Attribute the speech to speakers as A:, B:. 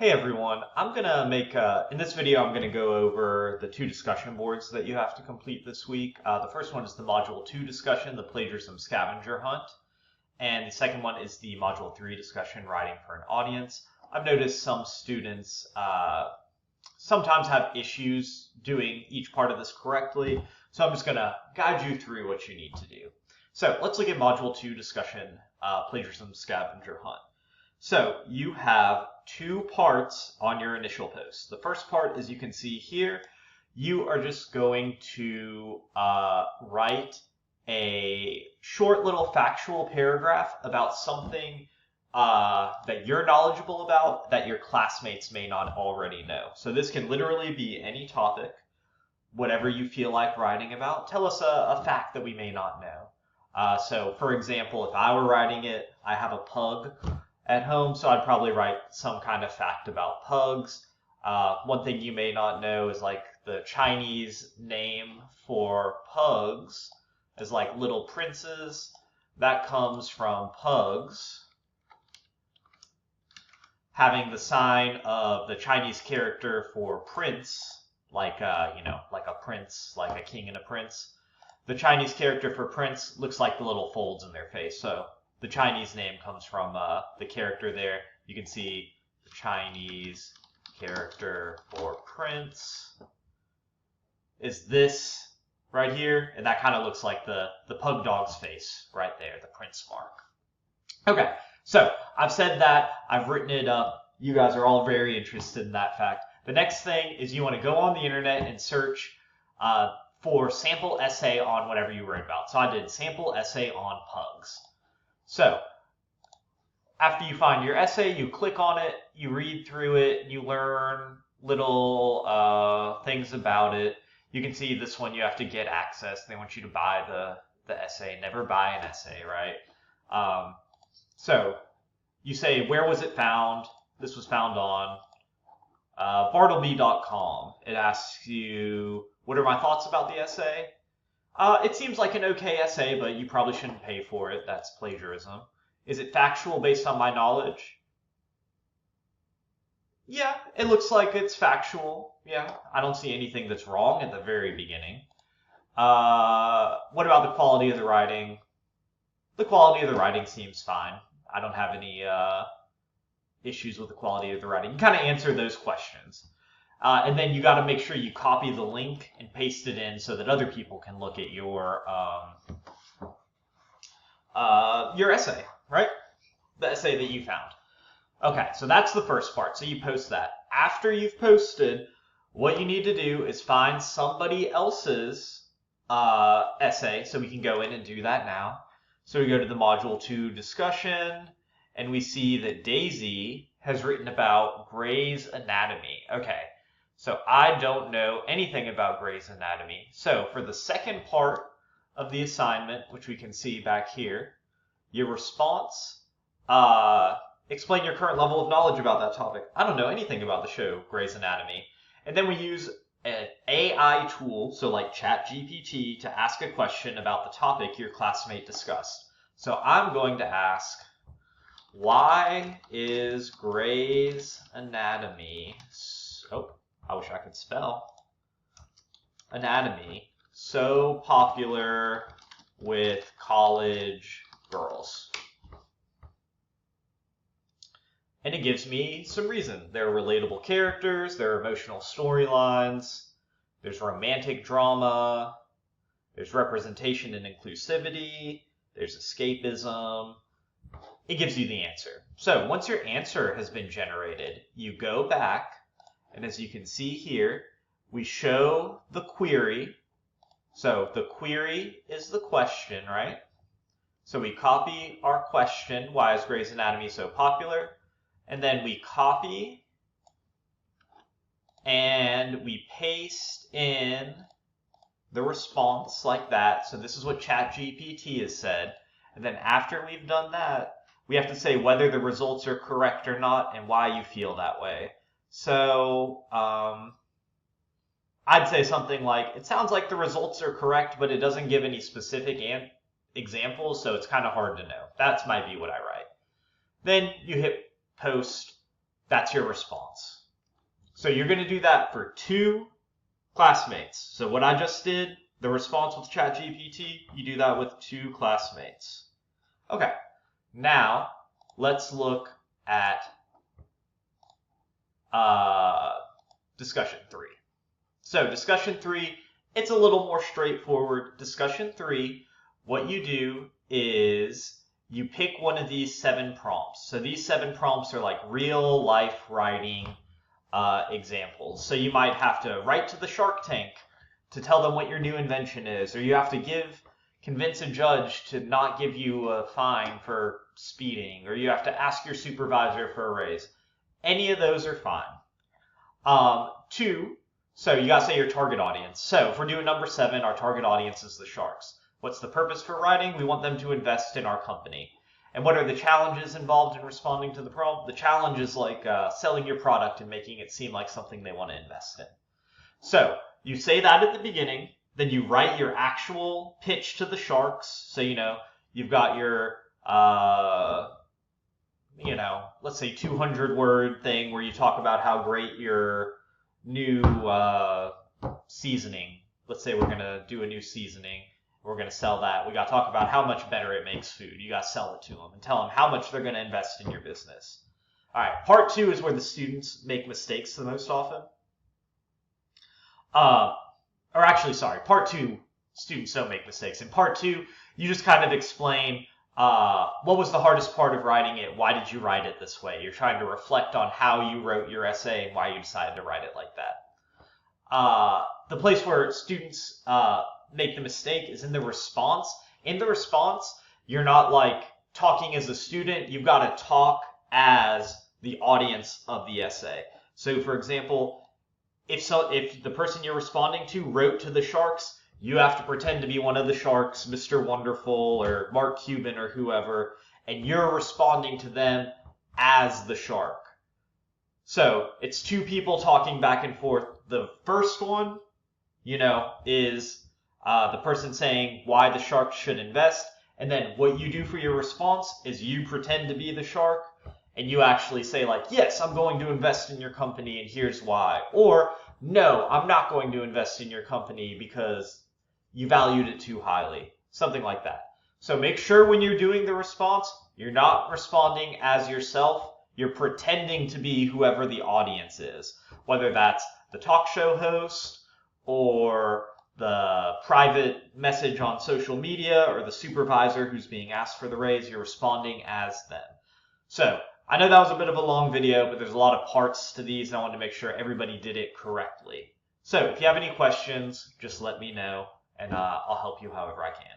A: Hey everyone, in this video, I'm gonna go over the two discussion boards that you have to complete this week. The first one is the Module 2 discussion, the plagiarism scavenger hunt. And the second one is the Module 3 discussion, writing for an audience. I've noticed some students sometimes have issues doing each part of this correctly, so I'm just gonna guide you through what you need to do. So let's look at Module 2 discussion, plagiarism scavenger hunt. So you have two parts on your initial post. The first part, as you can see here, you are just going to write a short little factual paragraph about something that you're knowledgeable about that your classmates may not already know. So this can literally be any topic, whatever you feel like writing about. Tell us a fact that we may not know. So for example, if I were writing it, I have a pug at home, so I'd probably write some kind of fact about pugs. One thing you may not know is like the Chinese name for pugs is like little princes. That comes from pugs having the sign of the Chinese character for prince, like like a prince, like a king and a prince. The Chinese character for prince looks like the little folds in their face, so the Chinese name comes from the character there. You can see the Chinese character for prince is this right here, and that kind of looks like the pug dog's face right there, the prince mark. Okay, so I've said that, I've written it up. You guys are all very interested in that fact. The next thing is you want to go on the internet and search for sample essay on whatever you wrote about. So I did sample essay on pugs. So after you find your essay, you click on it, you read through it, you learn little things about it. You can see this one you have to get access. They want you to buy the essay. Never buy an essay, right? So you say, where was it found? This was found on bartleby.com. It asks you, what are my thoughts about the essay? It seems like an okay essay, but you probably shouldn't pay for it. That's plagiarism. Is it factual based on my knowledge? Yeah, it looks like it's factual. Yeah, I don't see anything that's wrong at the very beginning. What about the quality of the writing? The quality of the writing seems fine. I don't have any issues with the quality of the writing. You kind of answer those questions. And then you got to make sure you copy the link and paste it in so that other people can look at your essay, right? The essay that you found. Okay, so that's the first part. So you post that. After you've posted, what you need to do is find somebody else's essay. So we can go in and do that now. So we go to the Module 2 discussion, and we see that Daisy has written about Grey's Anatomy. Okay. So I don't know anything about Grey's Anatomy. So for the second part of the assignment, which we can see back here, your response, explain your current level of knowledge about that topic. I don't know anything about the show Grey's Anatomy. And then we use an AI tool, so like ChatGPT, to ask a question about the topic your classmate discussed. So I'm going to ask, why is Grey's Anatomy I wish I could spell. Anatomy so popular with college girls? And it gives me some reason. There are relatable characters, there are emotional storylines, there's romantic drama, there's representation and inclusivity, there's escapism. It gives you the answer. So once your answer has been generated, you go back, and as you can see here, we show the query. So the query is the question, right? So we copy our question, why is Grey's Anatomy so popular? And then we copy and we paste in the response like that. So this is what ChatGPT has said. And then after we've done that, we have to say whether the results are correct or not and why you feel that way. So I'd say something like, it sounds like the results are correct, but it doesn't give any specific examples, so it's kind of hard to know. That might be what I write. Then you hit post That's your response. So you're going to do that for 2 classmates. So what I just did, the response with ChatGPT, you do that with 2 classmates. Okay, now let's look at discussion 3. So discussion 3, it's a little more straightforward. Discussion 3, what you do is you pick one of these 7 prompts. So these 7 prompts are like real life writing examples. So you might have to write to the Shark Tank to tell them what your new invention is, or you have to convince a judge to not give you a fine for speeding, or you have to ask your supervisor for a raise. Any of those are fine. 2, so you gotta say your target audience. So if we're doing number 7, our target audience is the sharks. What's the purpose for writing? We want them to invest in our company. And what are the challenges involved in responding to the prompt? The challenge is like selling your product and making it seem like something they want to invest in. So you say that at the beginning, then you write your actual pitch to the sharks. So, you've got your, let's say 200-word thing where you talk about how great your new seasoning. Let's say we're going to do a new seasoning. We're going to sell that. We got to talk about how much better it makes food. You got to sell it to them and tell them how much they're going to invest in your business. All right, part 2 is where the students make mistakes the most often. Part 2, students don't make mistakes. In part 2, you just kind of explain what was the hardest part of writing it, why did you write it this way? You're trying to reflect on how you wrote your essay and why you decided to write it like that. The place where students make the mistake is in the response. In the response, you're not like talking as a student, you've got to talk as the audience of the essay. So for example, if the person you're responding to wrote to the sharks, you have to pretend to be one of the sharks, Mr. Wonderful or Mark Cuban or whoever, and you're responding to them as the shark. So it's 2 people talking back and forth. The first one, is the person saying why the shark should invest, and then what you do for your response is you pretend to be the shark, and you actually say like, yes, I'm going to invest in your company, and here's why. Or, no, I'm not going to invest in your company because you valued it too highly. Something like that. So make sure when you're doing the response, you're not responding as yourself. You're pretending to be whoever the audience is, whether that's the talk show host or the private message on social media or the supervisor who's being asked for the raise. You're responding as them. So I know that was a bit of a long video, but there's a lot of parts to these and I wanted to make sure everybody did it correctly. So if you have any questions, just let me know and I'll help you however I can.